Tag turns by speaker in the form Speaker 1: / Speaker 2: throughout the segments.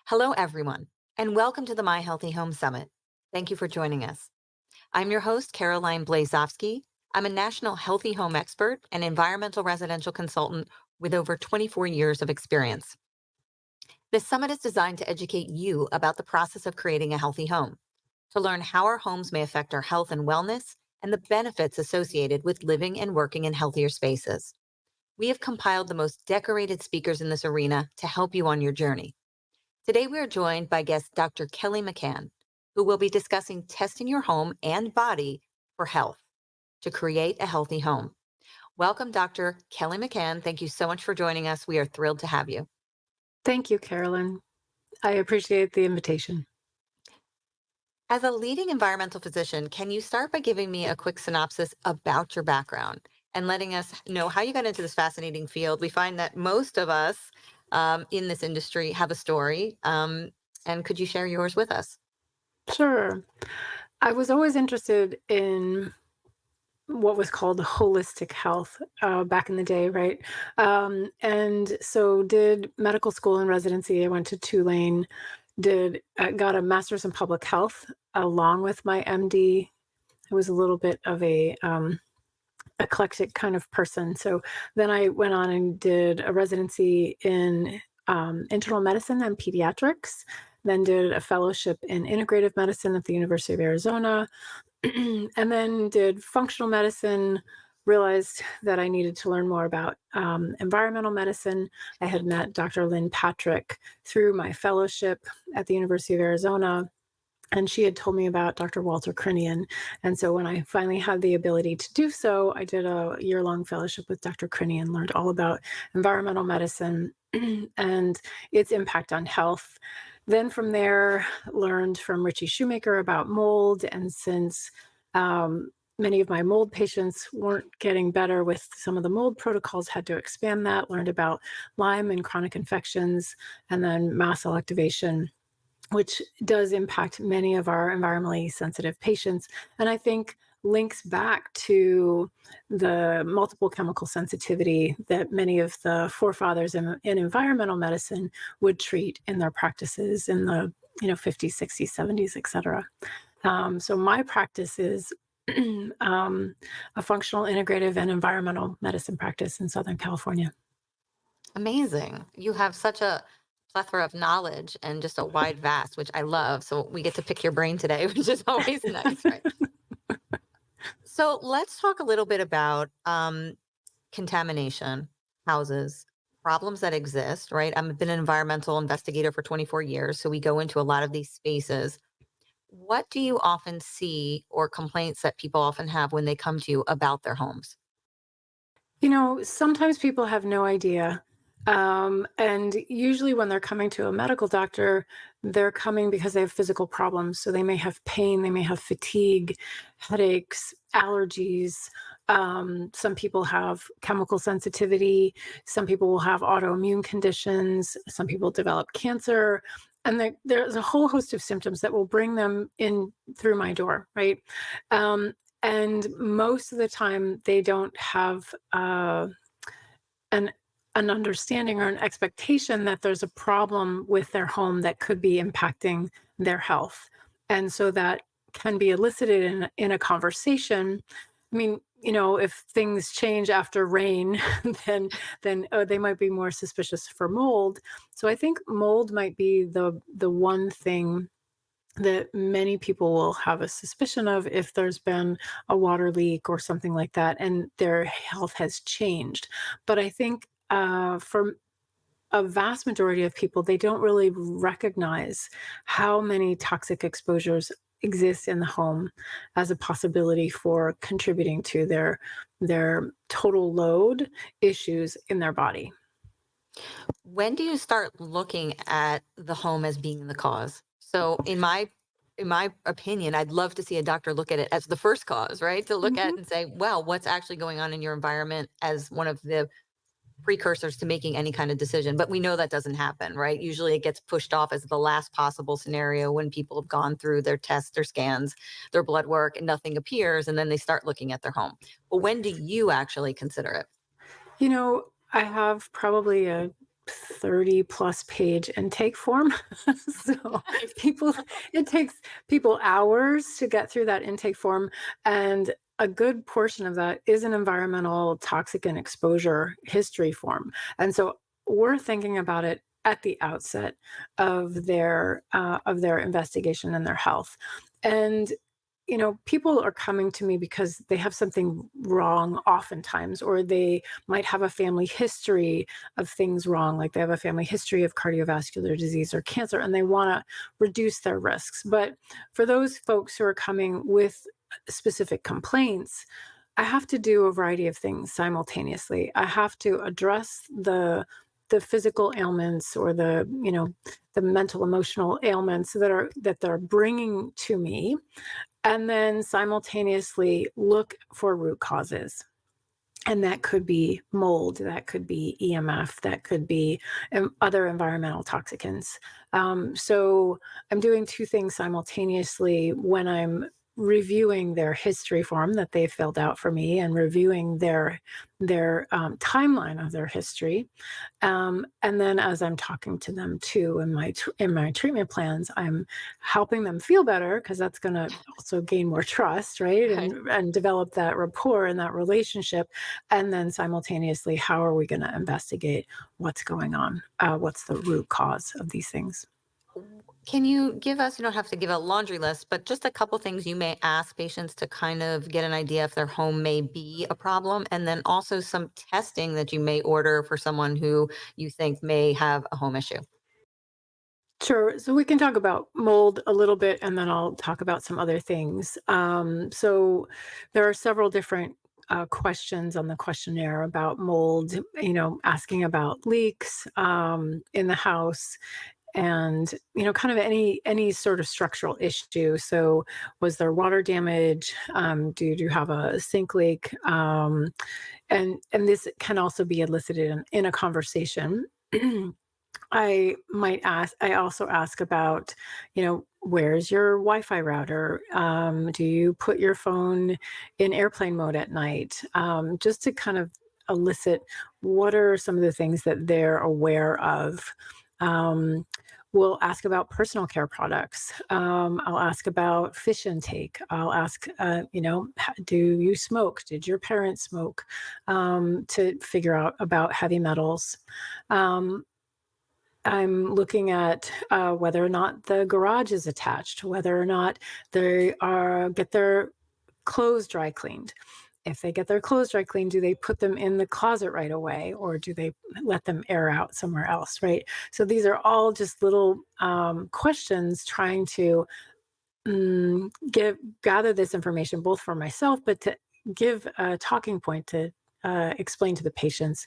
Speaker 1: Hello, everyone, and welcome to the My Healthy Home Summit. Thank you for joining us. I'm your host, Caroline Blazovsky. I'm a national healthy home expert and environmental residential consultant with over 24 years of experience. This summit is designed to educate you about the process of creating a healthy home, to learn how our homes may affect our health and wellness, and the benefits associated with living and working in healthier spaces. We have compiled the most decorated speakers in this arena to help you on your journey. Today, we are joined by guest Dr. Kelly McCann, who will be discussing testing your home and body for health to create a healthy home. Welcome, Dr. Kelly McCann. Thank you so much for joining us. We are thrilled to have you.
Speaker 2: Thank you, Carolyn. I appreciate the invitation.
Speaker 1: As a leading environmental physician, can you start by giving me a quick synopsis about your background and letting us know how you got into this fascinating field? We find that most of us in this industry have a story. And could you share yours with us?
Speaker 2: Sure. I was always interested in what was called holistic health back in the day, right? And so did medical school and residency. I went to Tulane, did got a master's in public health along with my MD. I was a little bit of a eclectic kind of person. So then I went on and did a residency in internal medicine and pediatrics, then did a fellowship in integrative medicine at the University of Arizona, and then did functional medicine. Realized that I needed to learn more about environmental medicine. I had met Dr. Lynn Patrick through my fellowship at the University of Arizona, and she had told me about Dr. Walter Crinian. And so when I finally had the ability to do so, I did a year-long fellowship with Dr. Crinian, learned all about environmental medicine and its impact on health. Then from there, learned from Richie Shoemaker about mold. And since many of my mold patients weren't getting better with some of the mold protocols, had to expand that, learned about Lyme and chronic infections, and then mast cell activation, which does impact many of our environmentally sensitive patients. And I think links back to the multiple chemical sensitivity that many of the forefathers in environmental medicine would treat in their practices in the 50s, 60s, 70s, et cetera. So my practice is a functional, integrative, and environmental medicine practice in Southern California.
Speaker 1: Amazing. You have such a plethora of knowledge and just a wide vast, which I love. So we get to pick your brain today, which is always nice, right? So let's talk a little bit about contamination, houses, problems that exist, right? I've been an environmental investigator for 24 years. So we go into a lot of these spaces. What do you often see or complaints that people often have when they come to you about their homes?
Speaker 2: Sometimes people have no idea. And usually, when they're coming to a medical doctor, they're coming because they have physical problems. So they may have pain, they may have fatigue, headaches, allergies. Some people have chemical sensitivity. Some people will have autoimmune conditions. Some people develop cancer. And there's a whole host of symptoms that will bring them in through my door, right? Um, and most of the time, they don't have an an understanding or an expectation that there's a problem with their home that could be impacting their health. And so that can be elicited in a conversation. I mean, if things change after rain, then they might be more suspicious for mold. So I think mold might be the one thing that many people will have a suspicion of if there's been a water leak or something like that, and their health has changed. But I think for a vast majority of people, they don't really recognize how many toxic exposures exist in the home as a possibility for contributing to their total load issues in their body.
Speaker 1: When do you start looking at the home as being the cause? So in my opinion, I'd love to see a doctor look at it as the first cause, right? To look at
Speaker 2: Mhm.
Speaker 1: and say, well, what's actually going on in your environment as one of the precursors to making any kind of decision. But we know that doesn't happen, right? Usually it gets pushed off as the last possible scenario when people have gone through their tests, their scans, their blood work, and nothing appears. And then they start looking at their home. But when do you actually consider it?
Speaker 2: I have probably a 30 plus page intake form. So people, it takes people hours to get through that intake form. And a good portion of that is an environmental toxicant exposure history form. And so we're thinking about it at the outset of their investigation and their health. And people are coming to me because they have something wrong oftentimes, or they might have a family history of things wrong, like they have a family history of cardiovascular disease or cancer, and they want to reduce their risks. But for those folks who are coming with specific complaints, I have to do a variety of things simultaneously. I have to address the physical ailments, or the mental emotional ailments that they're bringing to me, and then simultaneously look for root causes. And that could be mold, that could be EMF, that could be other environmental toxicants. So I'm doing two things simultaneously when I'm reviewing their history form that they filled out for me, and reviewing their timeline of their history. And then as I'm talking to them too in my treatment plans, I'm helping them feel better, because that's going to also gain more trust, right?
Speaker 1: Right.
Speaker 2: And develop that rapport and that relationship. And then simultaneously, how are we going to investigate what's going on? What's the root cause of these things?
Speaker 1: Can you give us, you don't have to give a laundry list, but just a couple things you may ask patients to kind of get an idea if their home may be a problem, and then also some testing that you may order for someone who you think may have a home issue.
Speaker 2: Sure. So we can talk about mold a little bit, and then I'll talk about some other things. So there are several different questions on the questionnaire about mold, asking about leaks in the house, and kind of any sort of structural issue. So was there water damage? Do you have a sink leak? And this can also be elicited in a conversation. I also ask about, where's your Wi-Fi router? Do you put your phone in airplane mode at night? Just to kind of elicit what are some of the things that they're aware of. Um, we'll ask about personal care products. I'll ask about fish intake. I'll ask, do you smoke? Did your parents smoke? To figure out about heavy metals. Um, I'm looking at whether or not the garage is attached, whether or not they get their clothes dry cleaned. If they get their clothes dry cleaned, do they put them in the closet right away, or do they let them air out somewhere else, right? So these are all just little questions, trying to gather this information both for myself, but to give a talking point to explain to the patients,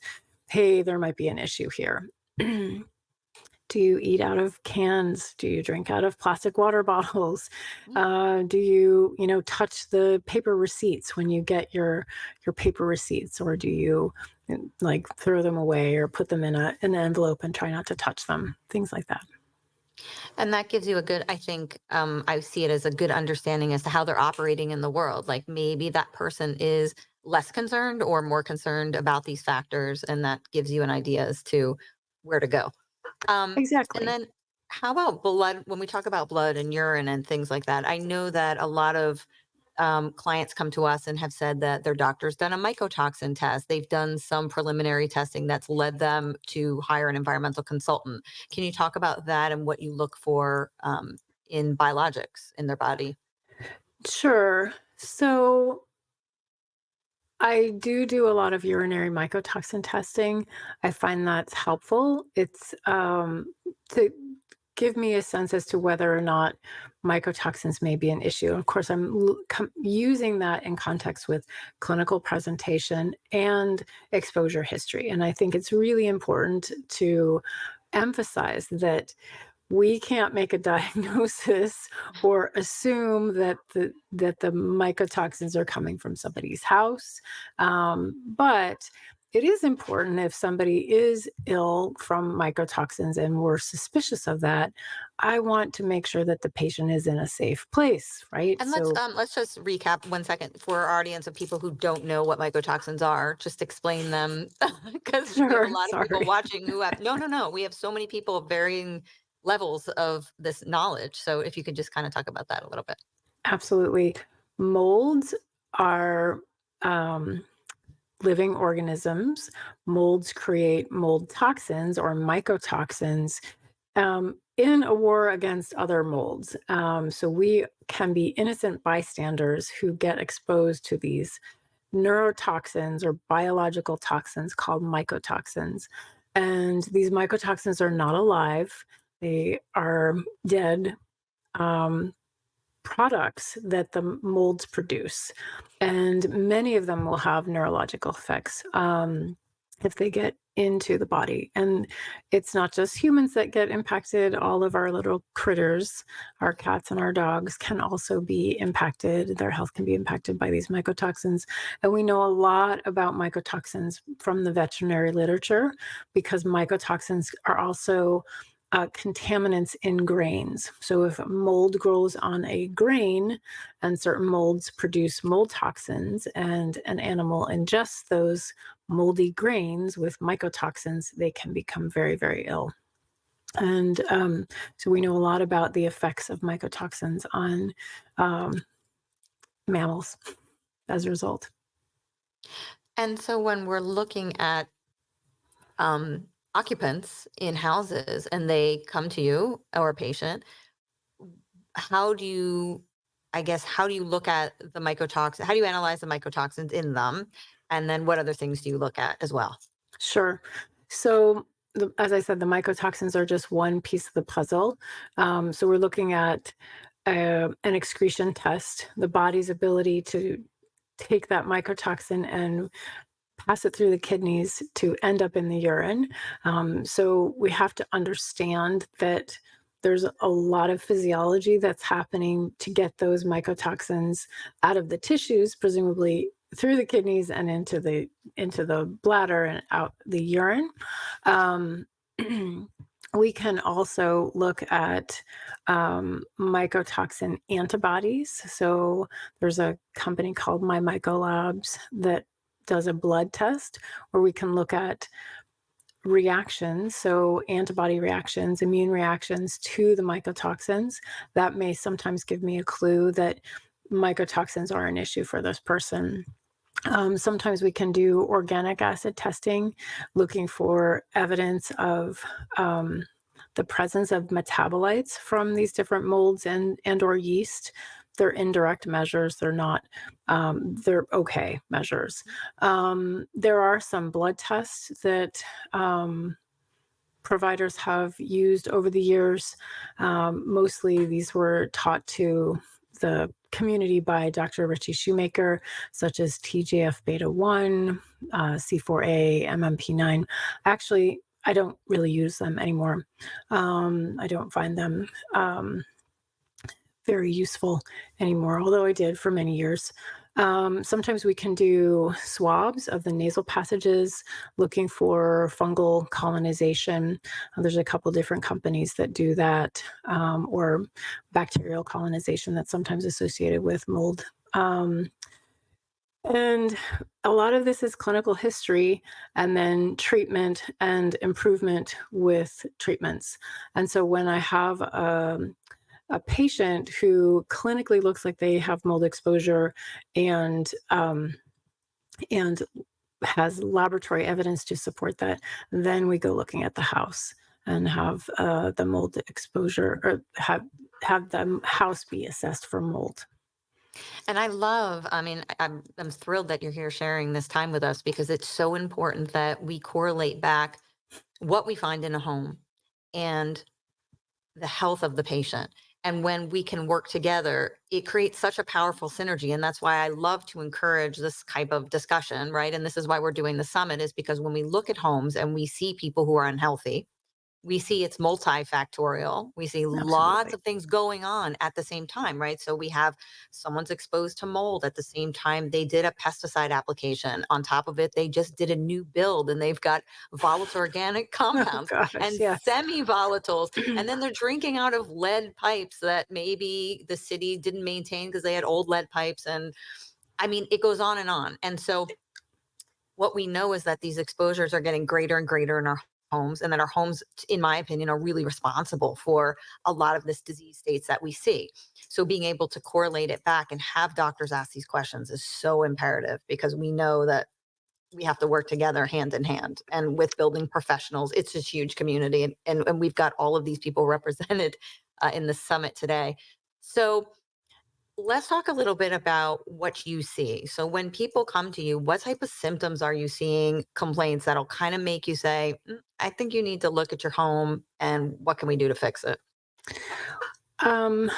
Speaker 2: hey, there might be an issue here. Do you eat out of cans? Do you drink out of plastic water bottles?
Speaker 1: Mm.
Speaker 2: Do touch the paper receipts when you get your paper receipts, or do you like throw them away, or put them in an envelope and try not to touch them? Things like that.
Speaker 1: And that gives you a good, I think, I see it as a good understanding as to how they're operating in the world. Like maybe that person is less concerned or more concerned about these factors, and that gives you an idea as to where to go. Um, and
Speaker 2: Exactly.
Speaker 1: then how about blood? When we talk about blood and urine and things like that, I know that a lot of clients come to us and have said that their doctor's done a mycotoxin test. They've done some preliminary testing that's led them to hire an environmental consultant. Can you talk about that and what you look for in biologics in their body?
Speaker 2: Sure. So I do a lot of urinary mycotoxin testing. I find that's helpful. It's to give me a sense as to whether or not mycotoxins may be an issue. Of course, using that in context with clinical presentation and exposure history. And I think it's really important to emphasize that we can't make a diagnosis or assume that the mycotoxins are coming from somebody's house. But it is important if somebody is ill from mycotoxins and we're suspicious of that, I want to make sure that the patient is in a safe place, right?
Speaker 1: And
Speaker 2: So
Speaker 1: let's just recap 1 second for our audience of people who don't know what mycotoxins are. Just explain them because we have a
Speaker 2: sure,
Speaker 1: lot of people
Speaker 2: sorry.
Speaker 1: watching who have no. We have so many people of varying levels of this knowledge. So if you could just kind of talk about that a little bit.
Speaker 2: Absolutely. Molds are um, living organisms. Molds create mold toxins or mycotoxins in a war against other molds. So we can be innocent bystanders who get exposed to these neurotoxins or biological toxins called mycotoxins. And these mycotoxins are not alive, they are dead. Um, Products that the molds produce, and many of them will have neurological effects if they get into the body. And it's not just humans that get impacted, all of our little critters, our cats and our dogs can also be impacted. Their health can be impacted by these mycotoxins. And we know a lot about mycotoxins from the veterinary literature because mycotoxins are also contaminants in grains. So if mold grows on a grain and certain molds produce mold toxins and an animal ingests those moldy grains with mycotoxins, they can become very, very ill. And so we know a lot about the effects of mycotoxins on um, mammals as a result.
Speaker 1: And so when we're looking at occupants in houses and they come to you or a patient, how do you, I guess, how do you look at the mycotoxin? How do you analyze the mycotoxins in them? And then what other things do you look at as well?
Speaker 2: Sure. So, as I said, the mycotoxins are just one piece of the puzzle. So, we're looking at an excretion test, the body's ability to take that mycotoxin and pass it through the kidneys to end up in the urine. So, we have to understand that there's a lot of physiology that's happening to get those mycotoxins out of the tissues, presumably through the kidneys and into the bladder and out the urine. Um, we can also look at mycotoxin antibodies. So there's a company called My Myco Labs that does a blood test where we can look at reactions, so antibody reactions, immune reactions to the mycotoxins. That may sometimes give me a clue that mycotoxins are an issue for this person. Sometimes we can do organic acid testing, looking for evidence of the presence of metabolites from these different molds and or yeast. They're indirect measures. They're not. They're okay measures. There are some blood tests that providers have used over the years. Mostly these were taught to the community by Dr. Richie Shoemaker, such as TGF beta 1, C4A, MMP9. Actually, I don't really use them anymore. I don't find them very useful anymore, although I did for many years. Sometimes we can do swabs of the nasal passages looking for fungal colonization. There's a couple different companies that do that, or bacterial colonization that's sometimes associated with mold. And a lot of this is clinical history and then treatment and improvement with treatments. And so when I have a patient who clinically looks like they have mold exposure and and has laboratory evidence to support that, then we go looking at the house and have the mold exposure or have the house be assessed for mold.
Speaker 1: And I mean, I'm thrilled that you're here sharing this time with us because it's so important that we correlate back what we find in a home and the health of the patient. And when we can work together, it creates such a powerful synergy. And that's why I love to encourage this type of discussion, right? And this is why we're doing the summit, is because when we look at homes and we see people who are unhealthy, we see it's multifactorial. We see lots
Speaker 2: Absolutely.
Speaker 1: of things going on at the same time, right? So we have someone's exposed to mold at the same time they did a pesticide application. On top of it, they just did a new build and they've got volatile organic
Speaker 2: Oh
Speaker 1: compounds
Speaker 2: gosh,
Speaker 1: and
Speaker 2: yes.
Speaker 1: semi-volatiles. And then they're drinking out of lead pipes that maybe the city didn't maintain because they had old lead pipes. And I mean, it goes on and on. And so what we know is that these exposures are getting greater and greater in our homes, and that our homes, in my opinion, are really responsible for a lot of this disease states that we see. So being able to correlate it back and have doctors ask these questions is so imperative, because we know that we have to work together hand in hand. And with building professionals, it's a huge community, and we've got all of these people represented in the summit today. So let's talk a little bit about what you see. So when people come to you, what type of symptoms are you seeing, complaints that'll kind of make you say, I think you need to look at your home, and what can we do to fix it?"
Speaker 2: Um,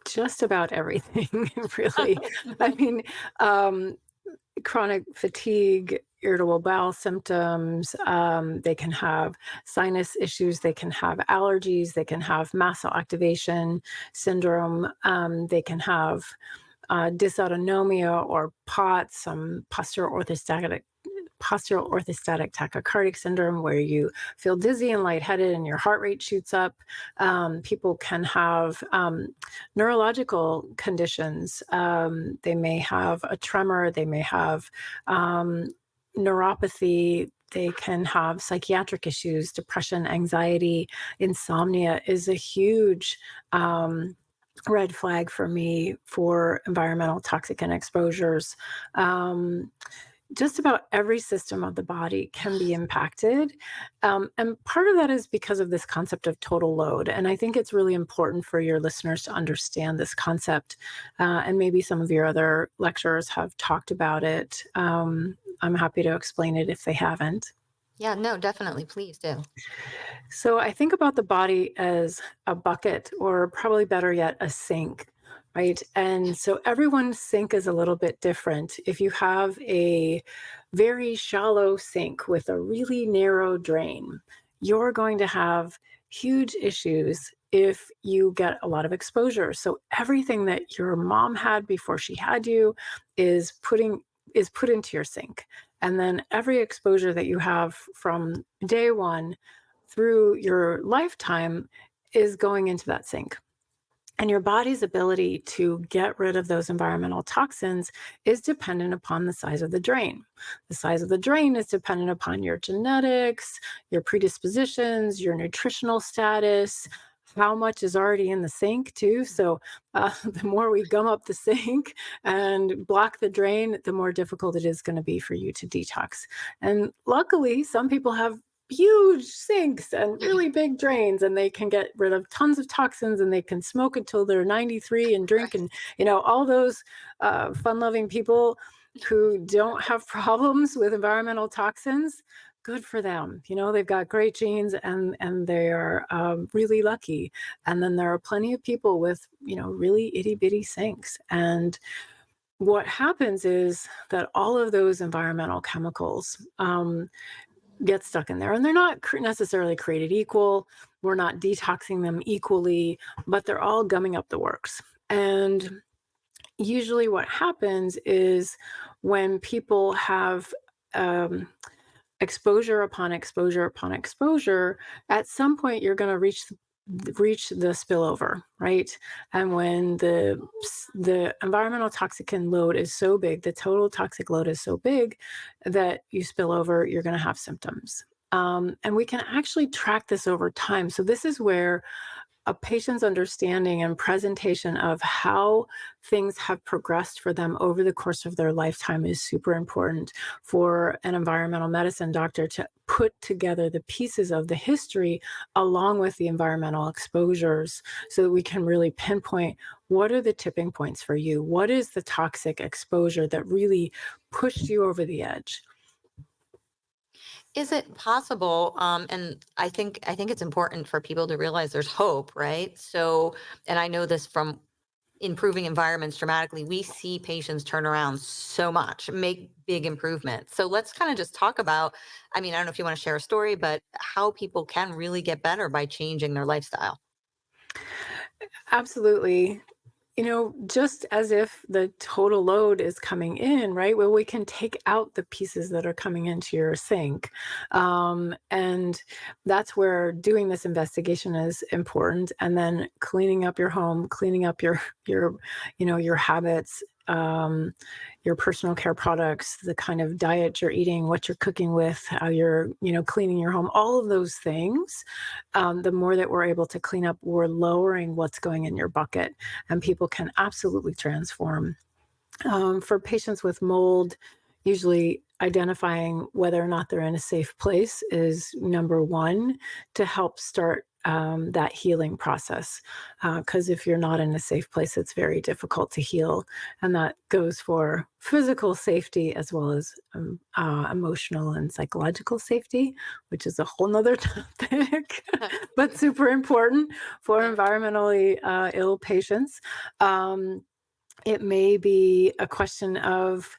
Speaker 2: just about everything, really. I mean, um, chronic fatigue, irritable bowel symptoms, they can have sinus issues, they can have allergies, they can have mast cell activation syndrome, they can have dysautonomia or POTS, some postural orthostatic tachycardic syndrome, where you feel dizzy and lightheaded and your heart rate shoots up. People can have neurological conditions. They may have a tremor, they may have neuropathy. They can have psychiatric issues, depression, anxiety, insomnia is a huge red flag for me for environmental toxicant exposures. Um, just about every system of the body can be impacted. And part of that is because of this concept of total load. And I think it's really important for your listeners to understand this concept. And maybe some of your other lecturers have talked about it. I'm happy to explain it if they haven't.
Speaker 1: Yeah, no, definitely. Please do.
Speaker 2: So I think about the body as a bucket, or probably better yet, a sink, right? And so everyone's sink is a little bit different. If you have a very shallow sink with a really narrow drain, you're going to have huge issues if you get a lot of exposure. So everything that your mom had before she had you is put into your sink. And then every exposure that you have from day one through your lifetime is going into that sink. And your body's ability to get rid of those environmental toxins is dependent upon the size of the drain. The size of the drain is dependent upon your genetics, your predispositions, your nutritional status, how much is already in the sink, too. So, the more we gum up the sink and block the drain, the more difficult it is going to be for you to detox. And luckily, some people have huge sinks and really big drains, and they can get rid of tons of toxins, and they can smoke until they're 93 and drink,
Speaker 1: Right.
Speaker 2: and all those fun-loving people who don't have problems with environmental toxins. Good for them. They've got great genes, and they are really lucky. And then there are plenty of people with really itty-bitty sinks. And what happens is that all of those environmental chemicals get stuck in there, and they're not necessarily created equal. We're not detoxing them equally, but they're all gumming up the works. And usually what happens is when people have um, exposure upon exposure upon exposure, at some point you're going to reach the spillover, right? And when the environmental toxicant load is so big, the total toxic load is so big that you spill over, you're going to have symptoms. And we can actually track this over time. So this is where a patient's understanding and presentation of how things have progressed for them over the course of their lifetime is super important for an environmental medicine doctor to put together the pieces of the history along with the environmental exposures, so that we can really pinpoint what are the tipping points for you. What is the toxic exposure that really pushed you over the edge?
Speaker 1: Is it possible? And I think it's important for people to realize there's hope, right? So, and I know this from improving environments dramatically, we see patients turn around so much, make big improvements. So let's kind of just talk about, I mean, I don't know if you want to share a story, but how people can really get better by changing their lifestyle.
Speaker 2: Absolutely. Just as if the total load is coming in, right? Well, we can take out the pieces that are coming into your sink. And that's where doing this investigation is important. And then cleaning up your home, cleaning up your habits, your personal care products, the kind of diet you're eating, what you're cooking with, how you're cleaning your home, all of those things. The more that we're able to clean up, we're lowering what's going in your bucket, and people can absolutely transform. For patients with mold, usually identifying whether or not they're in a safe place is number one to help start that healing process. Because if you're not in a safe place, it's very difficult to heal. And that goes for physical safety as well as emotional and psychological safety, which is a whole nother topic, but super important for
Speaker 1: Yeah.
Speaker 2: environmentally ill patients. Um, it may be a question of,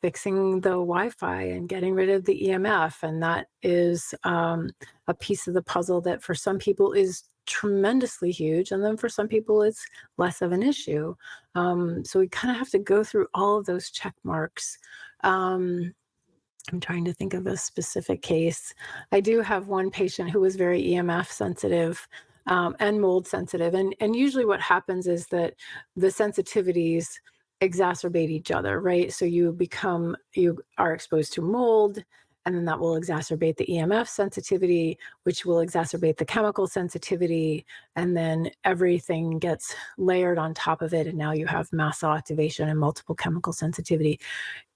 Speaker 2: fixing the Wi-Fi and getting rid of the EMF, and that is a piece of the puzzle that for some people is tremendously huge, and then for some people it's less of an issue. So we kind of have to go through all of those check marks. Um, I'm trying to think of a specific case. I do have one patient who was very EMF sensitive, and mold sensitive. And usually what happens is that the sensitivities exacerbate each other, right? So you are exposed to mold, and then that will exacerbate the EMF sensitivity, which will exacerbate the chemical sensitivity. And then everything gets layered on top of it. And now you have mast cell activation and multiple chemical sensitivity.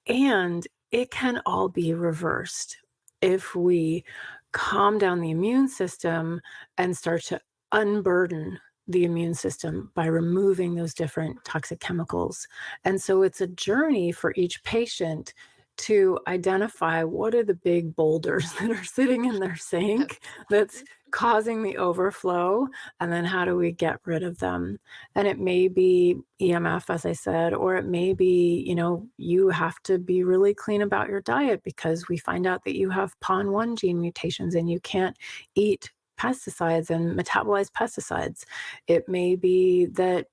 Speaker 2: And it can all be reversed if we calm down the immune system and start to unburden the immune system by removing those different toxic chemicals. And so it's a journey for each patient to identify what are the big boulders that are sitting in their sink that's causing the overflow, and then how do we get rid of them? And it may be EMF, as I said, or it may be, you have to be really clean about your diet because we find out that you have PON1 gene mutations and you can't eat pesticides and metabolize pesticides. It may be that,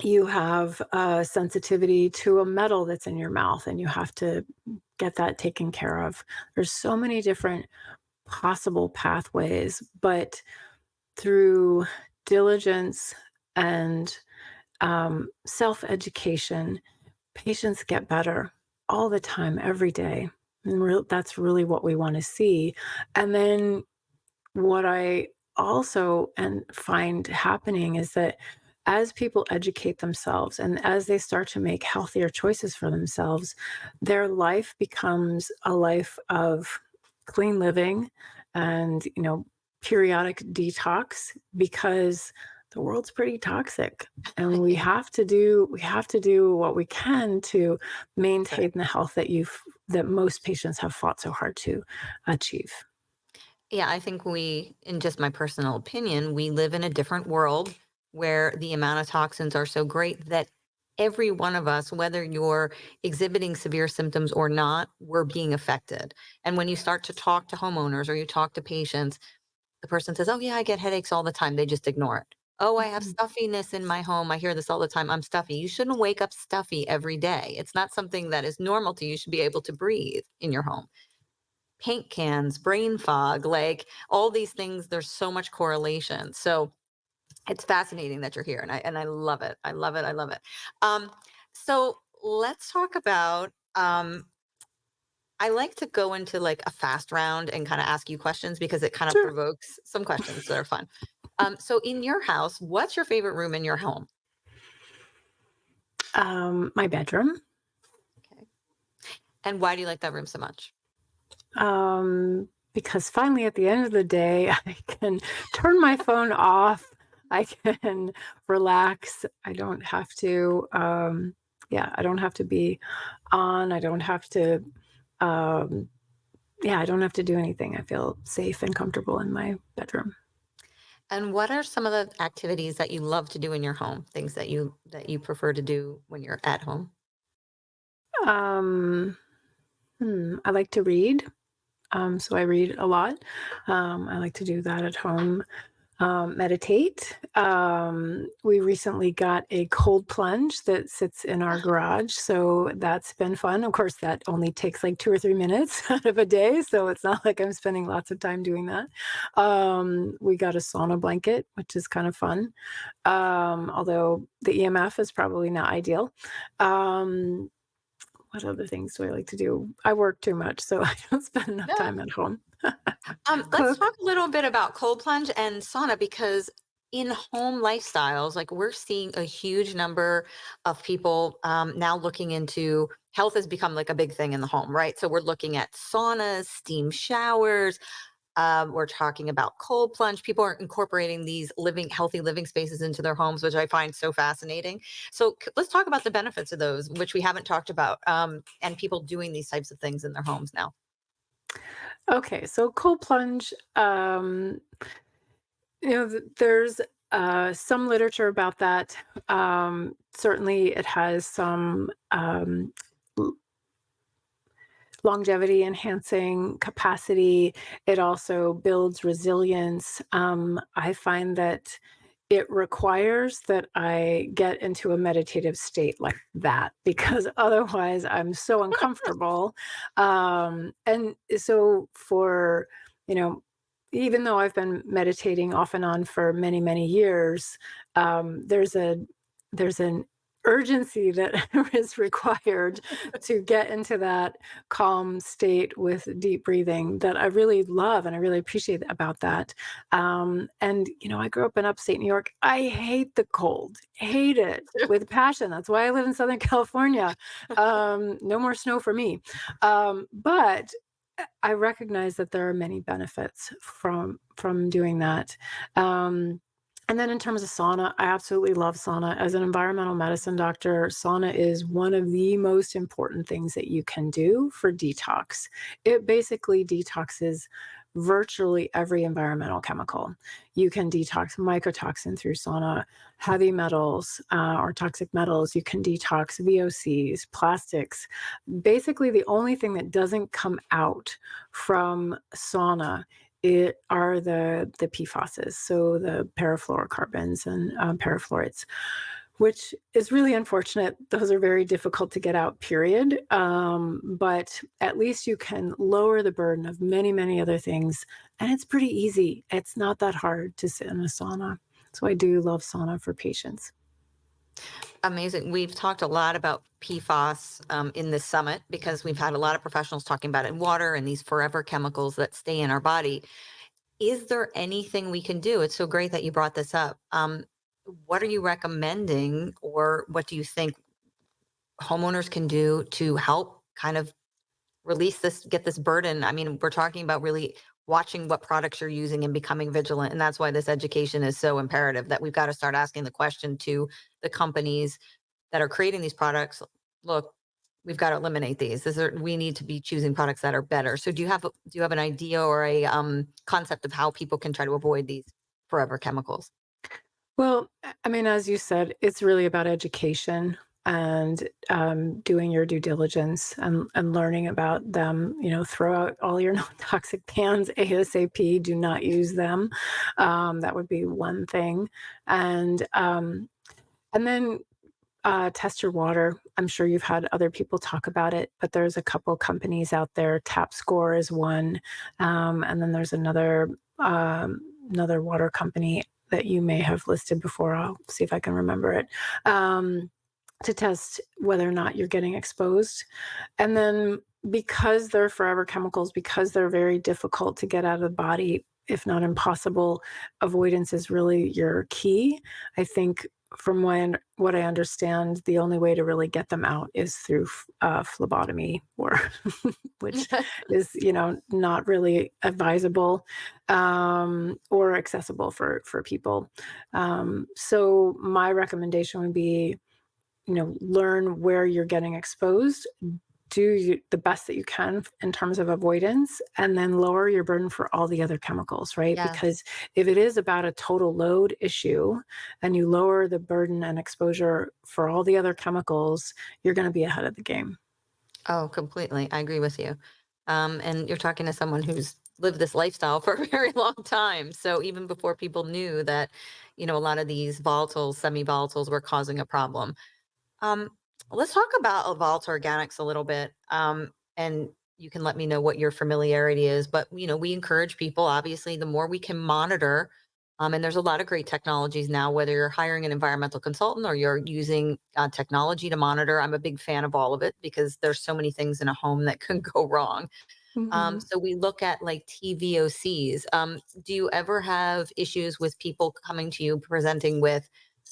Speaker 2: you have a sensitivity to a metal that's in your mouth and you have to get that taken care of. There's so many different possible pathways, but through diligence and self education, patients get better all the time, every day. And that's really what we want to see. And then what I also and find happening is that as people educate themselves and as they start to make healthier choices for themselves, their life becomes a life of clean living and, periodic detox because the world's pretty toxic, and we
Speaker 1: Yeah.
Speaker 2: have to do what we can to
Speaker 1: Right.
Speaker 2: maintain the health that most patients have fought so hard to achieve.
Speaker 1: Yeah, I think in just my personal opinion, we live in a different world where the amount of toxins are so great that every one of us, whether you're exhibiting severe symptoms or not, we're being affected. And when you start to talk to homeowners or you talk to patients, the person says, "Oh, yeah, I get headaches all the time." They just ignore it. "Oh, I have
Speaker 2: Mhm.
Speaker 1: stuffiness in my home. I hear this all the time. I'm stuffy." You shouldn't wake up stuffy every day. It's not something that is normal to you. You should be able to breathe in your home. Paint cans, brain fog, like all these things, there's so much correlation. So it's fascinating that you're here and I love it. I love it. I love it. Um, so let's talk about I like to go into like a fast round and kind of ask you questions because it kind of
Speaker 2: Sure.
Speaker 1: provokes some questions that are fun. So in your house, what's your favorite room in your home?
Speaker 2: My bedroom.
Speaker 1: Okay. And why do you like that room so much?
Speaker 2: Because finally, at the end of the day, I can turn my phone off. I can relax. I don't have to, yeah, I don't have to be on. I don't have to, um, yeah, I don't have to do anything. I feel safe and comfortable in my bedroom.
Speaker 1: And what are some of the activities that you love to do in your home? Things that you prefer to do when you're at home?
Speaker 2: Um, I like to read. So I read a lot. I like to do that at home. Meditate. We recently got a cold plunge that sits in our garage, so that's been fun. Of course, that only takes like 2 or 3 minutes out of a day, so it's not like I'm spending lots of time doing that. We got a sauna blanket, which is kind of fun, although the EMF is probably not ideal. Um, what other things do I like to do? I work too much, so I don't spend enough
Speaker 1: No.
Speaker 2: time at home.
Speaker 1: Let's
Speaker 2: Cook.
Speaker 1: talk a little bit about cold plunge and sauna because in home lifestyles, like we're seeing a huge number of people now looking into health has become like a big thing in the home, right? So we're looking at saunas, steam showers. We're talking about cold plunge. People are incorporating these healthy living spaces into their homes, which I find so fascinating. So let's talk about the benefits of those, which we haven't talked about, and people doing these types of things in their homes now.
Speaker 2: Okay, so cold plunge, there's some literature about that. Certainly, it has some l- longevity enhancing capacity. It also builds resilience. I find that it requires that I get into a meditative state like that because otherwise I'm so uncomfortable. And so you know, even though I've been meditating off and on for many, many years, there's an urgency that is required to get into that calm state with deep breathing that I really love and I really appreciate about that. And I grew up in upstate New York. I hate the cold, hate it with passion. That's why I live in Southern California. No more snow for me. But I recognize that there are many benefits from doing that. Um, and then in terms of sauna, I absolutely love sauna. As an environmental medicine doctor, sauna is one of the most important things that you can do for detox. It basically detoxes virtually every environmental chemical. You can detox mycotoxin through sauna, heavy metals or toxic metals. You can detox VOCs, plastics. Basically, the only thing that doesn't come out from sauna it are the PFASs, so the parafluorocarbons and perfluorides, which is really unfortunate. Those are very difficult to get out, period. But at least you can lower the burden of many, many other things. And it's pretty easy. It's not that hard to sit in a sauna. So I do love sauna for patients.
Speaker 1: Amazing. We've talked a lot about PFAS in this summit because we've had a lot of professionals talking about it in water and these forever chemicals that stay in our body. Is there anything we can do? It's so great that you brought this up. What are you recommending, or what do you think homeowners can do to help kind of get this burden? I mean, we're talking about really watching what products you're using and becoming vigilant. And that's why this education is so imperative that we've got to start asking the question to the companies that are creating these products. Look, we've got to eliminate these. We need to be choosing products that are better. So do you have an idea or a concept of how people can try to avoid these forever chemicals?
Speaker 2: Well, I mean, as you said, it's really about education and doing your due diligence and learning about them. Throw out all your non-toxic pans ASAP. Do not use them. That would be one thing. And then test your water. I'm sure you've had other people talk about it, but there's a couple companies out there. Tap Score is one, and then there's another water company that you may have listed before. I'll see if I can remember it. To test whether or not you're getting exposed. And then because they're forever chemicals, because they're very difficult to get out of the body, if not impossible, avoidance is really your key. I think from what I understand, the only way to really get them out is through phlebotomy, or which is not really advisable or accessible for people. So my recommendation would be learn where you're getting exposed, the best that you can in terms of avoidance, and then lower your burden for all the other chemicals, right?
Speaker 1: Yes.
Speaker 2: Because if it is about a total load issue and you lower the burden and exposure for all the other chemicals, you're going to be ahead of the game.
Speaker 1: Oh, completely. I agree with you. And you're talking to someone who's lived this lifestyle for a very long time. So even before people knew that, a lot of these volatiles, semi-volatiles were causing a problem. Um, let's talk about volatile organics a little bit. And you can let me know what your familiarity is. But we encourage people. Obviously, the more we can monitor, and there's a lot of great technologies now. Whether you're hiring an environmental consultant or you're using technology to monitor, I'm a big fan of all of it because there's so many things in a home that can go wrong.
Speaker 2: Mhm.
Speaker 1: So we look at like TVOCs. Do you ever have issues with people coming to you presenting with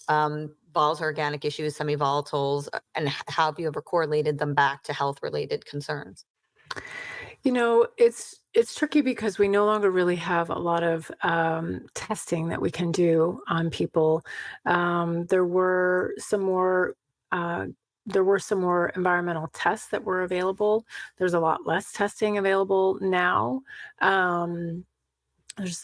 Speaker 1: volatile organic issues, semi-volatiles, and how have you ever correlated them back to health-related concerns?
Speaker 2: It's tricky because we no longer really have a lot of testing that we can do on people. There were some more. There were some more environmental tests that were available. There's a lot less testing available now. Um, there's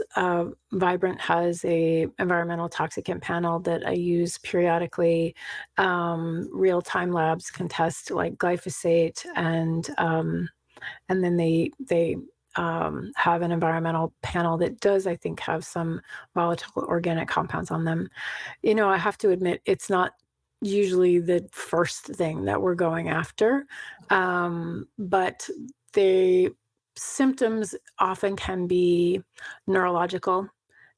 Speaker 2: Vibrant has a environmental toxicant panel that I use periodically. Real time labs can test like glyphosate and then they have an environmental panel that does, I think, have some volatile organic compounds on them. I have to admit, it's not usually the first thing that we're going after, but the symptoms often can be neurological.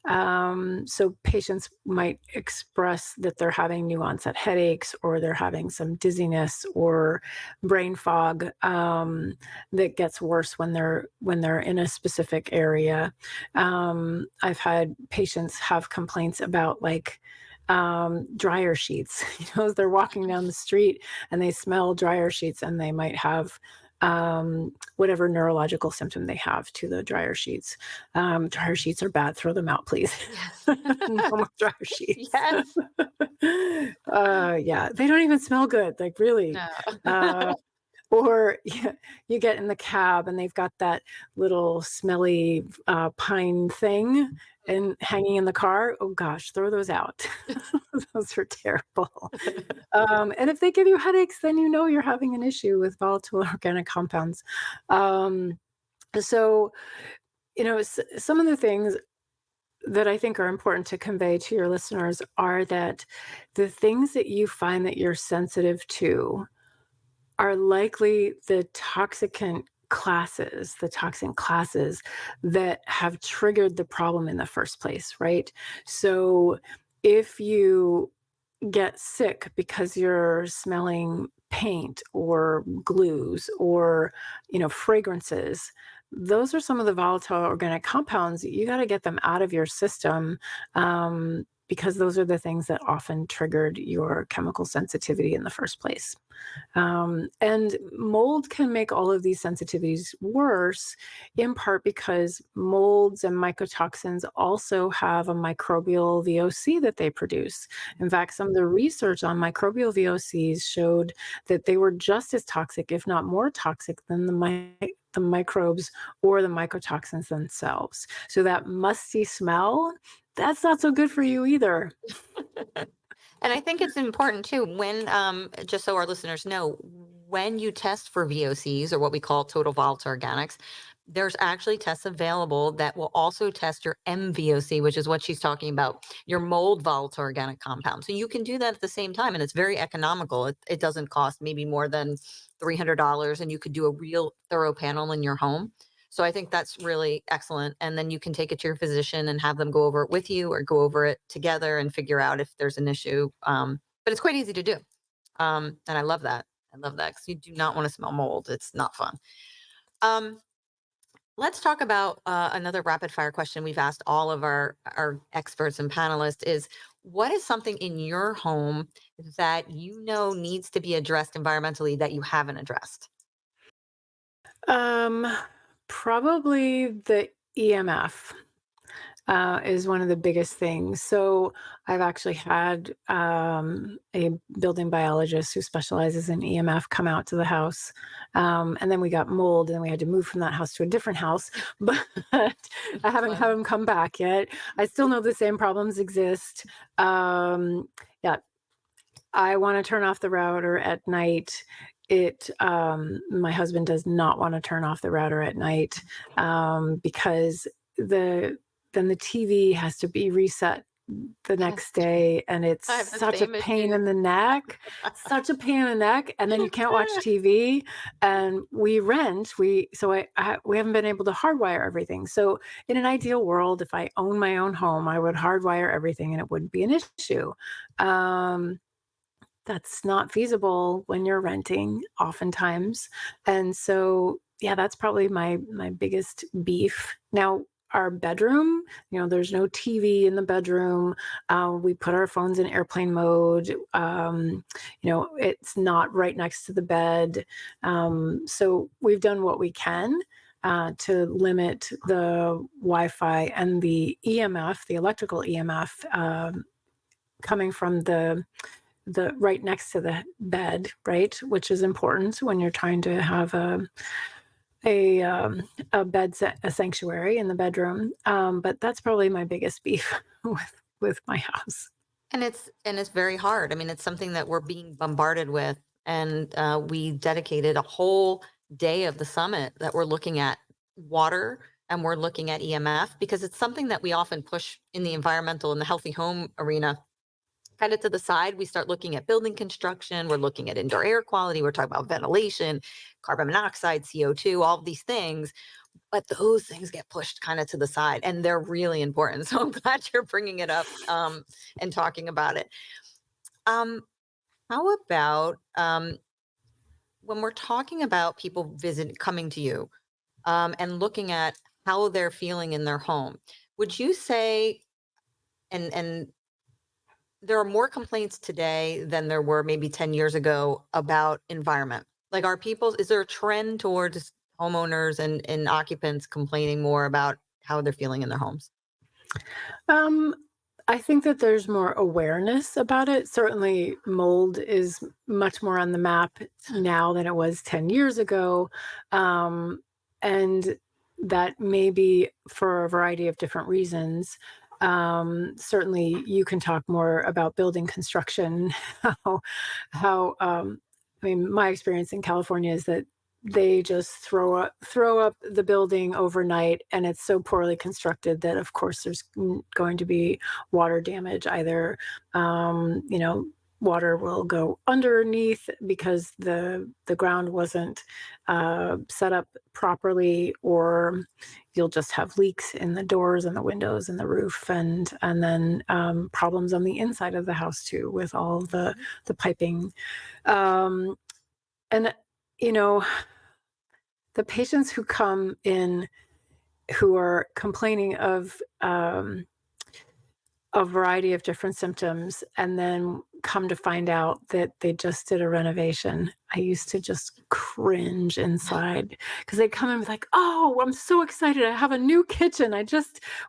Speaker 2: So patients might express that they're having new onset headaches or they're having some dizziness or brain fog that gets worse when they're in a specific area. I've had patients have complaints about like dryer sheets. As they're walking down the street and they smell dryer sheets and they might have whatever neurological symptom they have to the dryer sheets. Dryer sheets are bad. Throw them out, please.
Speaker 1: Yes.
Speaker 2: No more dryer sheets.
Speaker 1: Yes.
Speaker 2: Yeah, they don't even smell good. Like really.
Speaker 1: No.
Speaker 2: Uh, or you get in the cab and they've got that little smelly pine thing and hanging in the car. Oh gosh, throw those out. Those are terrible. And if they give you headaches, then you're having an issue with volatile organic compounds. Um, so, some of the things that I think are important to convey to your listeners are that the things that you find that you're sensitive to are likely the toxin classes that have triggered the problem in the first place, right? So if you get sick because you're smelling paint or glues or fragrances, those are some of the volatile organic compounds. You got to get them out of your system, because those are the things that often triggered your chemical sensitivity in the first place. And mold can make all of these sensitivities worse, in part because molds and mycotoxins also have a microbial VOC that they produce. In fact, some of the research on microbial VOCs showed that they were just as toxic, if not more toxic, than the microbes or the mycotoxins themselves. So that musty smell, that's not so good for you either.
Speaker 1: And I think it's important too when, just so our listeners know, when you test for VOCs or what we call total volatile organics, there's actually tests available that will also test your MVOC, which is what she's talking about, your mold volatile organic compound. So you can do that at the same time, and it's very economical. It doesn't cost maybe more than $300, and you could do a real thorough panel in your home. So I think that's really excellent. And then you can take it to your physician and have them go over it with you or go over it together and figure out if there's an issue. But it's quite easy to do. And I love that. I love that because you do not want to smell mold. It's not fun. Um, let's talk about another rapid fire question we've asked all of our experts and panelists is what is something in your home that needs to be addressed environmentally that you haven't addressed?
Speaker 2: Um, Probably the EMF. is one of the biggest things. So I've actually had a building biologist who specializes in EMF come out to the house. And then we got mold, and then we had to move from that house to a different house. But I haven't had
Speaker 1: Fun.
Speaker 2: him come back yet. I still know the same problems exist. Yeah, I want to turn off the router at night. My husband does not want to turn off the router at night, because the then the TV has to be reset the
Speaker 1: Yes,
Speaker 2: next day, and it's
Speaker 1: I have the
Speaker 2: such a
Speaker 1: same
Speaker 2: pain
Speaker 1: issue.
Speaker 2: in the neck, such a pain in the neck, and then you can't watch TV, and we rent, we haven't been able to hardwire everything. So in an ideal world, if I own my own home, I would hardwire everything and it wouldn't be an issue. Um, that's not feasible when you're renting oftentimes. And so, yeah, that's probably my biggest beef. Now, our bedroom, there's no TV in the bedroom. We put our phones in airplane mode. It's not right next to the bed. So we've done what we can to limit the Wi-Fi and the EMF, the electrical EMF, coming from the right next to the bed, right? Which is important when you're trying to have a sanctuary in the bedroom. But that's probably my biggest beef with my house.
Speaker 1: And it's very hard. I mean, it's something that we're being bombarded with, and we dedicated a whole day of the summit that we're looking at water and we're looking at EMF, because it's something that we often push in the environmental and the healthy home arena kind of to the side. We start looking at building construction, we're looking at indoor air quality, we're talking about ventilation, carbon monoxide, CO2, all of these things. But those things get pushed kind of to the side, and they're really important. So I'm glad you're bringing it up, and talking about it. Um, how about when we're talking about people coming to you, and looking at how they're feeling in their home? Would you say, and there are more complaints today than there were maybe 10 years ago about environment? Like, is there a trend towards homeowners and occupants complaining more about how they're feeling in their homes?
Speaker 2: Um, I think that there's more awareness about it. Certainly, mold is much more on the map now than it was 10 years ago. Um, and that may be for a variety of different reasons. Certainly, you can talk more about building construction, how I mean, my experience in California is that they just throw up the building overnight, and it's so poorly constructed that of course there's going to be water damage. Either water will go underneath because the ground wasn't set up properly, or you'll just have leaks in the doors and the windows and the roof, and then problems on the inside of the house too, with all the piping. Um, and you know the patients who come in who are complaining of a variety of different symptoms, and then come to find out that they just did a renovation, I used to just cringe inside, because they'd come in with like, "Oh, I'm so excited. I have a new kitchen.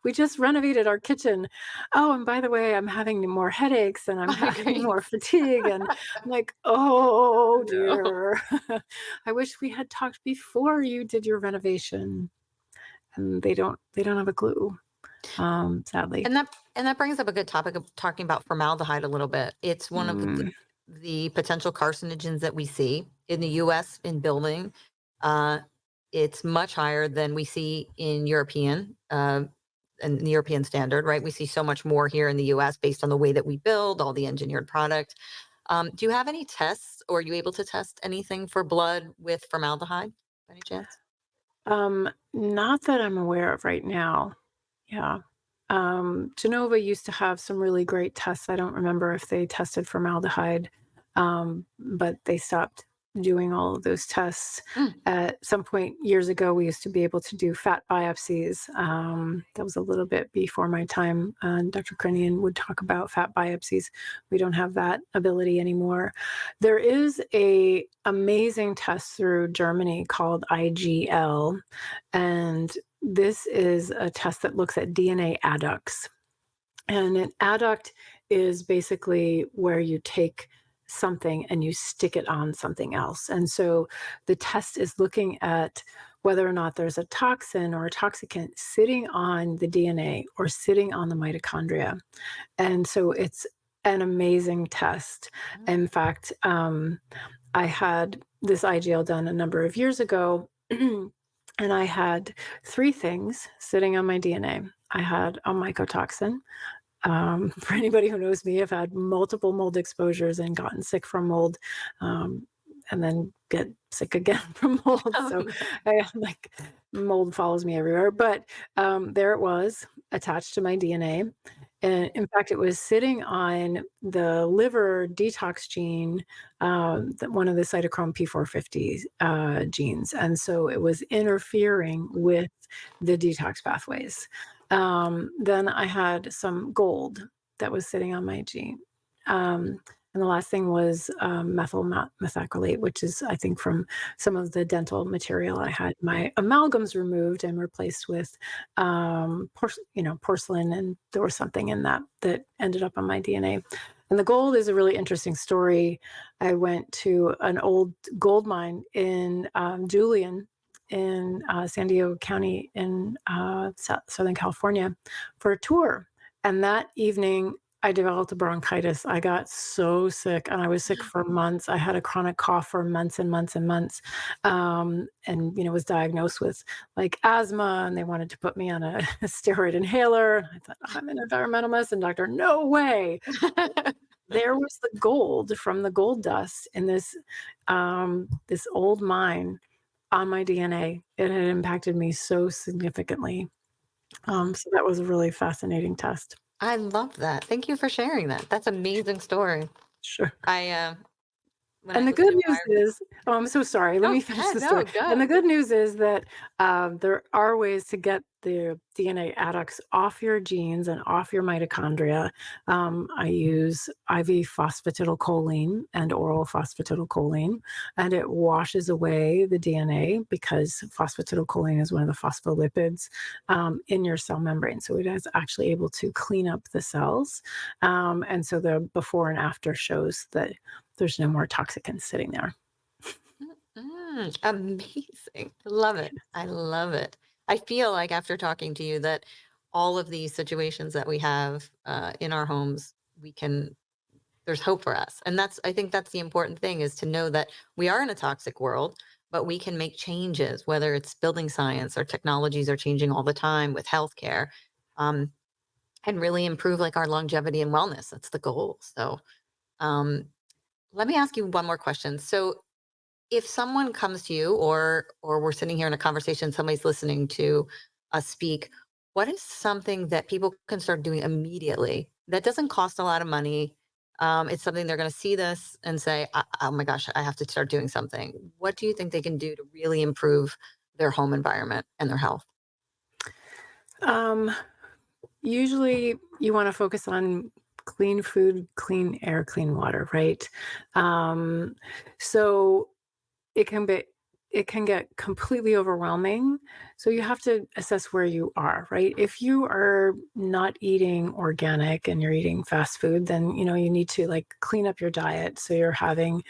Speaker 2: We just renovated our kitchen. Oh, and by the way, I'm having more headaches and I'm
Speaker 1: Oh my
Speaker 2: having more
Speaker 1: goodness.
Speaker 2: fatigue." And I'm like, "Oh
Speaker 1: No.
Speaker 2: dear. I wish we had talked before you did your renovation." And they don't have a clue, sadly.
Speaker 1: And that brings up a good topic of talking about formaldehyde a little bit. It's one of
Speaker 2: Mm.
Speaker 1: the potential carcinogens that we see in the US in building. Uh, it's much higher than we see in and the European standard, right? We see so much more here in the US based on the way that we build, all the engineered product. Do you have any tests, or are you able to test anything for blood with formaldehyde by any chance?
Speaker 2: Not that I'm aware of right now. Yeah. Genova used to have some really great tests. I don't remember if they tested formaldehyde, but they stopped doing all of those tests.
Speaker 1: Mm.
Speaker 2: At some point years ago, we used to be able to do fat biopsies. That was a little bit before my time. Dr. Krinian would talk about fat biopsies. We don't have that ability anymore. There is a amazing test through Germany called IGL, and this is a test that looks at DNA adducts. And an adduct is basically where you take something and you stick it on something else. And so the test is looking at whether or not there's a toxin or a toxicant sitting on the DNA or sitting on the mitochondria. And so it's an amazing test.
Speaker 1: Mm.
Speaker 2: In fact, I had this IGL done a number of years ago, and I had three things sitting on my DNA. I had a mycotoxin. For anybody who knows me, I've had multiple mold exposures and gotten sick from mold, and then get sick again from mold.
Speaker 1: Oh,
Speaker 2: So
Speaker 1: no.
Speaker 2: like mold follows me everywhere. But there it was attached to my DNA. And in fact, it was sitting on the liver detox gene, one of the cytochrome P450 genes. And so it was interfering with the detox pathways. Then I had some gold that was sitting on my gene. And the last thing was methyl methacrylate, which is, I think, from some of the dental material. I had my amalgams removed and replaced with, porcelain, and there was something in that that ended up on my DNA. And the gold is a really interesting story. I went to an old gold mine in Julian in San Diego County in Southern California for a tour. And that evening, I developed a bronchitis. I got so sick, and I was sick for months. I had a chronic cough for months and months and months, and was diagnosed with like asthma, and they wanted to put me on a steroid inhaler. And I thought, I'm an environmental medicine doctor. No way. There was the gold from the gold dust in this old mine on my DNA. It had impacted me so significantly. So that was a really fascinating test.
Speaker 1: I love that. Thank you for sharing that. That's amazing story.
Speaker 2: Sure.
Speaker 1: I when I
Speaker 2: And the
Speaker 1: was an
Speaker 2: good news
Speaker 1: environment.
Speaker 2: is, oh, I'm so sorry. Let
Speaker 1: No,
Speaker 2: me
Speaker 1: go
Speaker 2: finish
Speaker 1: ahead.
Speaker 2: the story.
Speaker 1: No,
Speaker 2: And the
Speaker 1: go.
Speaker 2: good news is that there are ways to get the DNA adducts off your genes and off your mitochondria. I use IV phosphatidylcholine and oral phosphatidylcholine, and it washes away the DNA because phosphatidylcholine is one of the phospholipids in your cell membrane. So it is actually able to clean up the cells. And so the before and after shows that there's no more toxicants sitting there.
Speaker 1: Amazing. Love it. I love it. I feel like after talking to you that all of these situations that we have in our homes, we can, there's hope for us. And I think that's the important thing is to know that we are in a toxic world, but we can make changes, whether it's building science or technologies are changing all the time with healthcare, um, and really improve like our longevity and wellness. That's the goal. So, um, let me ask you one more question. So, if someone comes to you or we're sitting here in a conversation, somebody's listening to us speak, what is something that people can start doing immediately that doesn't cost a lot of money? It's something they're going to see this and say, "Oh my gosh, I have to start doing something." What do you think they can do to really improve their home environment and their health?
Speaker 2: Um, Usually, you want to focus on clean food, clean air, clean water, right? Um, so it can be it can get completely overwhelming. So you have to assess where you are, right? If you are not eating organic and you're eating fast food, then you need to like clean up your diet. So you're having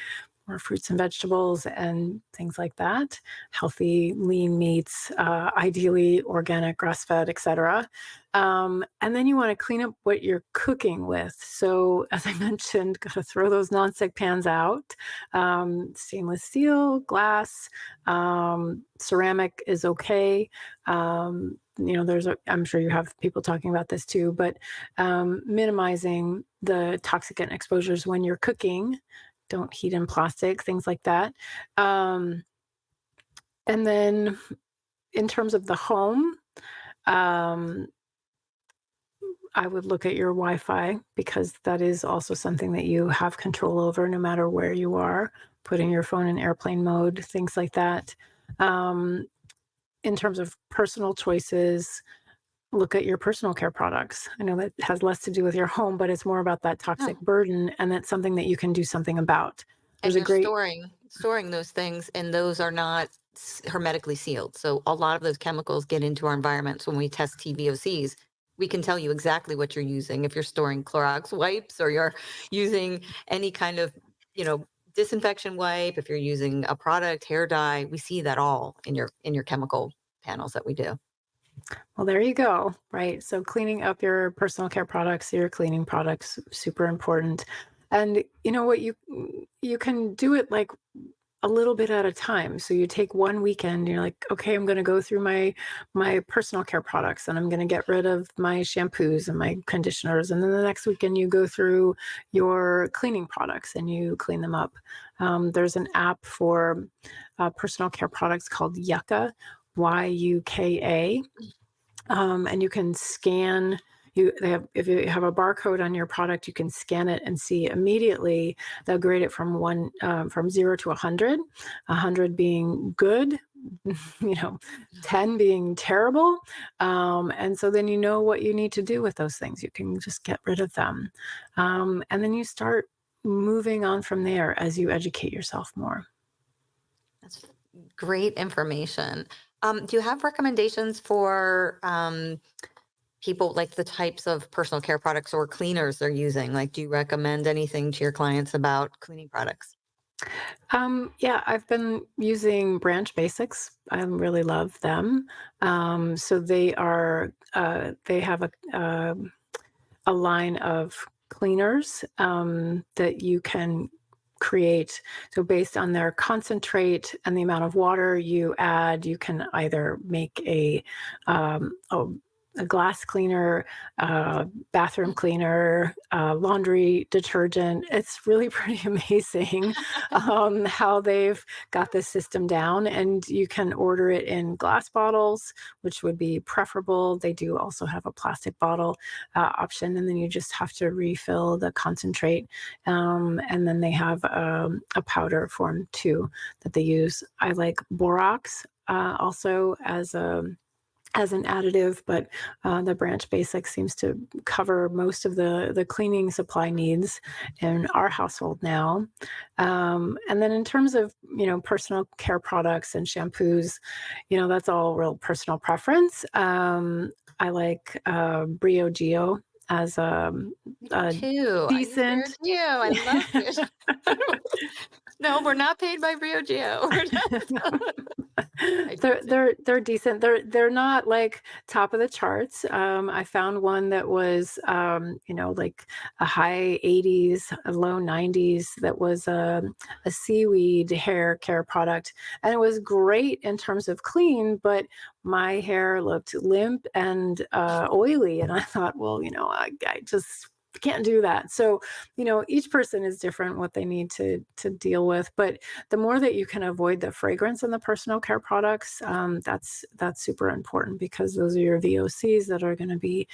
Speaker 2: more fruits and vegetables and things like that, healthy, lean meats, ideally organic, grass fed, etc. And then you want to clean up what you're cooking with. So, as I mentioned, got to throw those nonstick pans out. Stainless steel, glass, ceramic is okay. I'm sure you have people talking about this too, but minimizing the toxicant exposures when you're cooking, don't heat in plastic, things like that. Um, and then in terms of the home, um, I would look at your Wi-Fi because that is also something that you have control over no matter where you are, putting your phone in airplane mode, things like that. Um, in terms of personal choices, look at your personal care products. I know that has less to do with your home, but it's more about that toxic
Speaker 1: No.
Speaker 2: burden, and that's something that you can do something about.
Speaker 1: And
Speaker 2: There's a
Speaker 1: you're
Speaker 2: great
Speaker 1: storing those things, and those are not hermetically sealed. So a lot of those chemicals get into our environments. When we test TVOCs, we can tell you exactly what you're using. If you're storing Clorox wipes or you're using any kind of, you know, disinfection wipe, if you're using a product, hair dye, we see that all in your chemical panels that we do.
Speaker 2: Well, there you go, right? So cleaning up your personal care products, your cleaning products, super important. And you know what, you can do it like a little bit at a time. So you take one weekend, you're like, okay, I'm going to go through my personal care products and I'm going to get rid of my shampoos and my conditioners. And then the next weekend you go through your cleaning products and you clean them up. There's an app for personal care products called Yucca, Yuka, and you can scan. If you have a barcode on your product, you can scan it and see immediately. They'll grade it from 0 to 100, 100 being good, 10 being terrible, and so then you know what you need to do with those things. You can just get rid of them, and then you start moving on from there as you educate yourself more.
Speaker 1: That's great information. Do you have recommendations for people, like the types of personal care products or cleaners they're using? Like, do you recommend anything to your clients about cleaning products?
Speaker 2: Yeah, I've been using Branch Basics. I really love them. So they have a line of cleaners that you can create. So based on their concentrate and the amount of water you add, you can either make um, a, a glass cleaner, bathroom cleaner, laundry detergent. It's really pretty amazing how they've got this system down. And you can order it in glass bottles, which would be preferable. They do also have a plastic bottle option, and then you just have to refill the concentrate. And then they have a powder form too that they use. I like borax also as an additive, but the Branch Basic seems to cover most of the cleaning supply needs in our household now. And then in terms of personal care products and shampoos, that's all real personal preference. I like Briogeo as
Speaker 1: Me
Speaker 2: a
Speaker 1: too. I use
Speaker 2: decent.
Speaker 1: Brio Geo. I love Brio. No, we're not paid by Brio Geo. We're not. I do too.
Speaker 2: They're decent. They're not like top of the charts. I found one that was like a high 80s, a low 90s that was a seaweed hair care product, and it was great in terms of clean, but my hair looked limp and oily, and I thought, well, I just can't do that. So, each person is different what they need to deal with, but the more that you can avoid the fragrance in the personal care products, that's super important because those are your VOCs that are going to be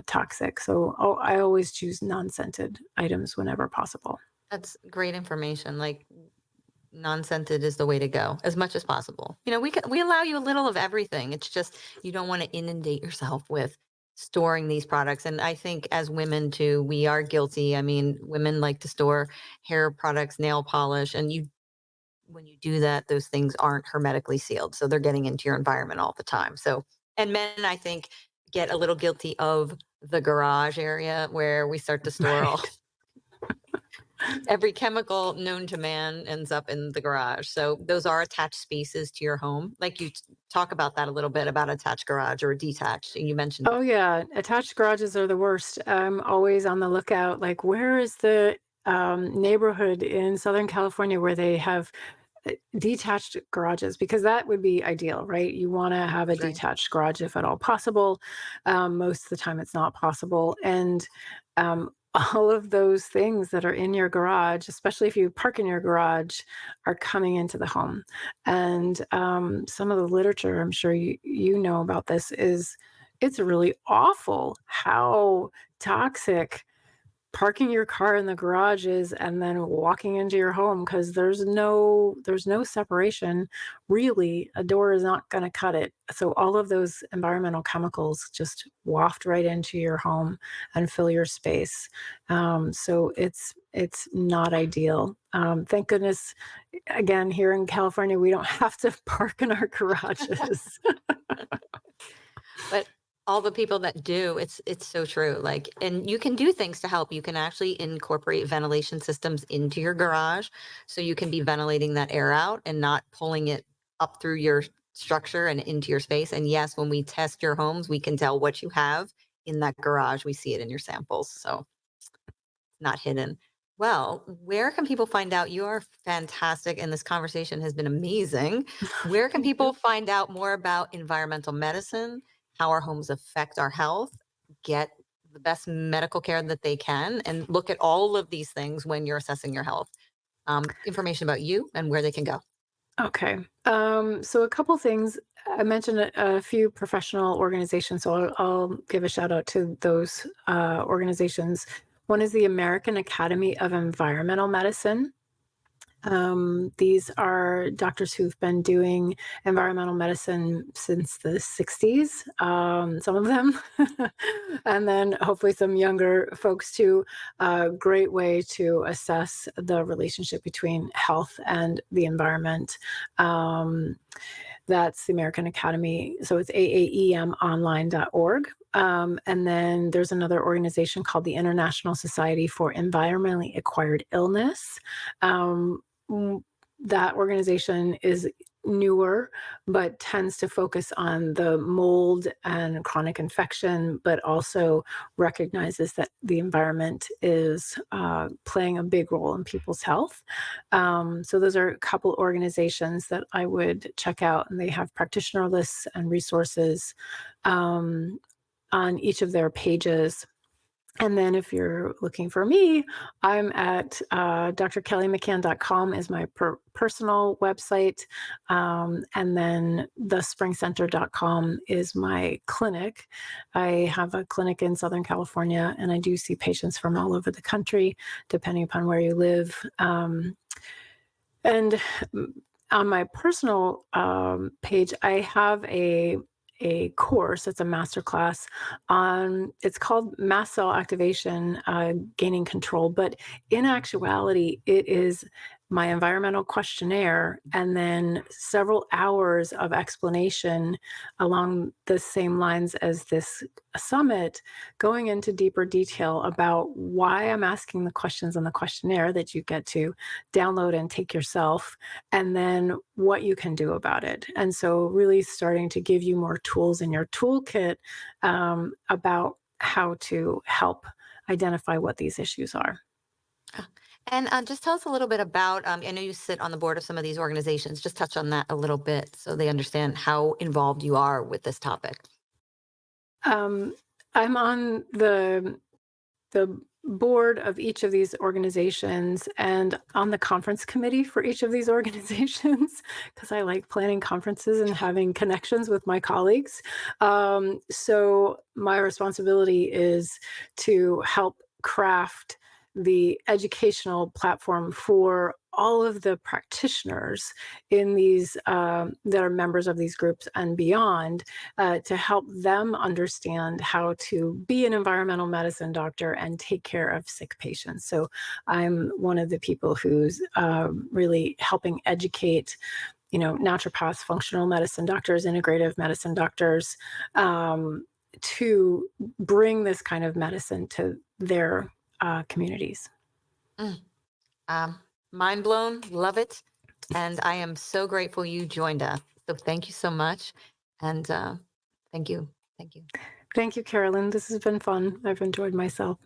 Speaker 2: toxic. So I always choose non-scented items whenever possible.
Speaker 1: That's great information. Like, non-scented is the way to go as much as possible. We allow you a little of everything. It's just you don't want to inundate yourself with storing these products. And I think as women too, we are guilty. I mean, women like to store hair products, nail polish, and you when you do that, those things aren't hermetically sealed. So they're getting into your environment all the time. So, and men, I think, get a little guilty of the garage area where we start to store all
Speaker 2: Right.
Speaker 1: every chemical known to man ends up in the garage. So those are attached spaces to your home. Like talk about that a little bit about attached garage or detached. You mentioned
Speaker 2: Oh yeah, attached garages are the worst. I'm always on the lookout. Like, where is the neighborhood in Southern California where they have detached garages? Because that would be ideal, right? You want to have a
Speaker 1: right.
Speaker 2: detached garage if at all possible. Most of the time, it's not possible, and all of those things that are in your garage, especially if you park in your garage, are coming into the home. And some of the literature, I'm sure you know about this, is it's really awful how toxic parking your car in the garages and then walking into your home, because there's no separation. Really, a door is not going to cut it. So all of those environmental chemicals just waft right into your home and fill your space. So it's not ideal. Thank goodness, again, here in California, we don't have to park in our garages.
Speaker 1: But all the people that do, it's so true. Like, and you can do things to help. You can actually incorporate ventilation systems into your garage so you can be ventilating that air out and not pulling it up through your structure and into your space. And yes, when we test your homes, we can tell what you have in that garage. We see it in your samples. So not hidden. Well, where can people find out? You are fantastic, and this conversation has been amazing. Where can
Speaker 2: Thank
Speaker 1: people
Speaker 2: you.
Speaker 1: find out more about environmental medicine, how our homes affect our health, get the best medical care that they can, and look at all of these things when you're assessing your health? Information about you and where they can go.
Speaker 2: Okay. So a couple things. I mentioned a few professional organizations, so I'll give a shout out to those organizations. One is the American Academy of Environmental Medicine. These are doctors who've been doing environmental medicine since the 60s, some of them, and then hopefully some younger folks too. A great way to assess the relationship between health and the environment. Um, that's the American Academy. So it's aaemonline.org. And then there's another organization called the International Society for Environmentally Acquired Illness. Um, Mm, that organization is newer, but tends to focus on the mold and chronic infection, but also recognizes that the environment is playing a big role in people's health. So those are a couple organizations that I would check out, and they have practitioner lists and resources um, on each of their pages. And then if you're looking for me, I'm at drkellymccann.com is my personal website. And then thespringcenter.com is my clinic. I have a clinic in Southern California, and I do see patients from all over the country, depending upon where you live. And on my personal page, I have a course. It's a master class on. It's called Mast Cell Activation, Gaining Control. But in actuality, it is my environmental questionnaire and then several hours of explanation along the same lines as this summit, going into deeper detail about why I'm asking the questions on the questionnaire that you get to download and take yourself, and then what you can do about it. And so, really starting to give you more tools in your toolkit about how to help identify what these issues are.
Speaker 1: And just tell us a little bit about, I know you sit on the board of some of these organizations. Just touch on that a little bit so they understand how involved you are with this topic.
Speaker 2: Um, I'm on the board of each of these organizations and on the conference committee for each of these organizations because I like planning conferences and having connections with my colleagues. So my responsibility is to help craft the educational platform for all of the practitioners in these that are members of these groups and beyond, to help them understand how to be an environmental medicine doctor and take care of sick patients. So I'm one of the people who's really helping educate, naturopaths, functional medicine doctors, integrative medicine doctors, to bring this kind of medicine to their communities.
Speaker 1: Mm. Um, Mind blown, love it. And I am so grateful you joined us. So thank you so much. And thank you. Thank you.
Speaker 2: Thank you, Carolyn. This has been fun. I've enjoyed myself.